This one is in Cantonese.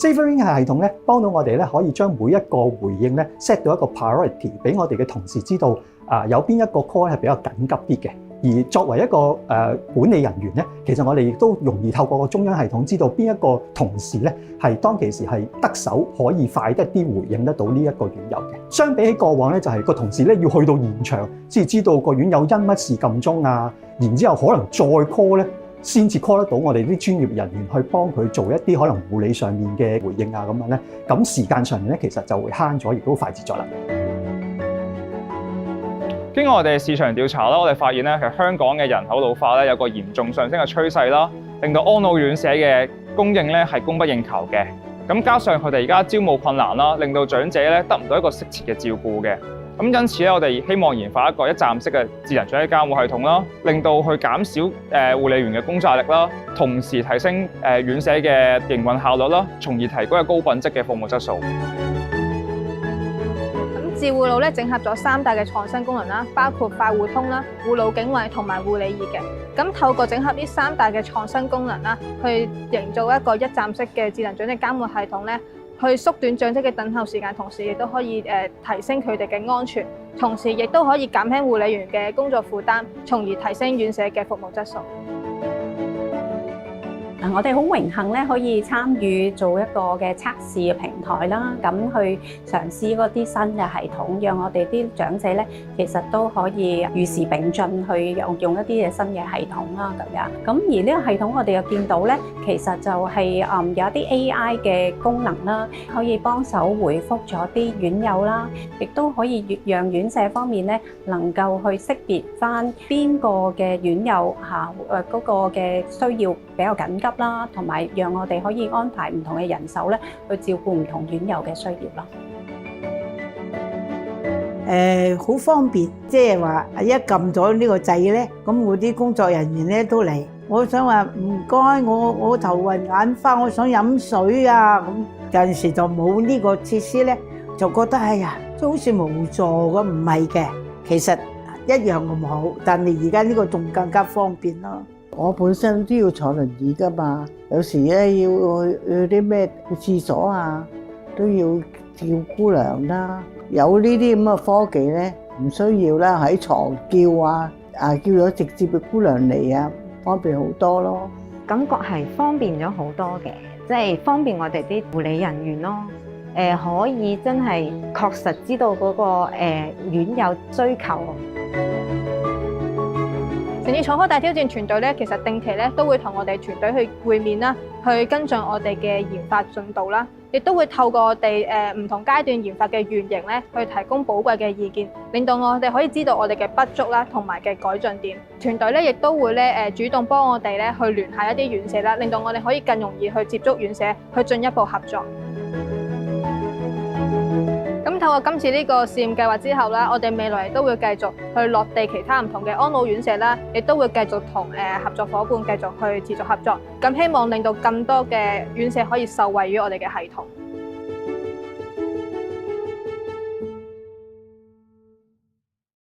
SaferLink 嘅系統咧，幫到我哋咧可以將每一個回應咧 set 到一個 priority， 俾我哋嘅同事知道有邊一個 call 係比較緊急啲嘅。而作為一個管理人員咧，其實我哋亦都容易透過個中央系統知道邊一個同事咧係當其時係得手可以快一啲回應得到呢一個院友嘅。相比起過往咧，就係個同事咧要去到現場先知道個院友因乜事撳鐘啊，然之後可能再 call 咧先至 call 得到我哋啲專業人員去幫佢做一啲可能護理上面嘅回應啊咁樣咧，咁時間上面咧其實就會慳咗，亦都快捷咗啦。經過我哋市場調查啦，我哋發現咧，其實香港嘅人口老化咧有個嚴重上升嘅趨勢啦，令到安老院舍嘅供應咧係供不應求嘅。咁加上佢哋而家招募困難啦，令到長者咧得唔到一個適切嘅照顧嘅。咁因此咧，我哋希望研發一個一站式嘅智能長者監護系統啦，令到去減少護理員嘅工作壓力啦，同時提升院舍嘅營運效率啦，從而提高一個高品質嘅服務質素。智護老咧整合咗3大嘅創新功能啦，包括快護通啦、護老警衛同埋護理儀嘅。咁透過整合呢3大嘅創新功能啦，去營造一個一站式嘅智能長者監護系統咧，去縮短長者嘅等候時間，同時亦都可以提升佢哋嘅安全，同時亦都可以減輕護理員嘅工作負擔，從而提升院舍嘅服務質素。我哋好榮幸咧，可以參與做一個嘅測試嘅平台啦，咁去嘗試嗰啲新嘅系統，讓我哋啲長者咧，其實都可以與時並進去用一啲嘅新嘅系統啦，咁樣。咁而呢個系統我哋又見到咧，其實就係有一啲 AI 嘅功能啦，可以幫手回覆咗啲院友啦，亦都可以讓院舍方面咧能夠去識別返邊個嘅院友嗰個嘅需要比較緊急啦，同埋讓我哋可以安排唔同嘅人手咧，去照顧唔同院友嘅需要咯。好方便，即係話一撳咗呢個掣咧，咁我啲工作人員咧都嚟。我想話唔該，我頭暈眼花，我想飲水啊咁。有陣時就冇呢個設施咧，就覺得哎呀，都好似無助咁，唔係嘅，其實一樣咁好，但係而家呢個仲更加方便咯。我本身都要坐輪椅㗎嘛，有時咧要去啲咩廁所啊，都要叫姑娘啦。有呢啲咁嘅科技咧，唔需要啦，喺床叫啊，叫咗直接嘅姑娘嚟啊，方便好多咯。感覺係方便咗好多嘅，即係方便我哋啲護理人員咯。可以真係確實知道嗰個院友需求。誠意創科大挑戰團隊咧，其實定期咧都會同我哋團隊去會面啦，去跟進我哋嘅研發進度啦，亦都會透過我哋唔同階段研發嘅原型咧，去提供寶貴嘅意見，令到我哋可以知道我哋嘅不足啦，同埋嘅改進點。團隊咧亦都會咧主動幫我哋咧去聯繫一啲院舍啦，令到我哋可以更容易去接觸院舍，去進一步合作。咁透過今次呢個試驗計劃之後啦，我哋未來都會繼續去落地其他唔同嘅安老院舍啦，亦都會繼續同合作夥伴繼續去持續合作，咁希望令到更多嘅院舍可以受惠於我哋嘅系統。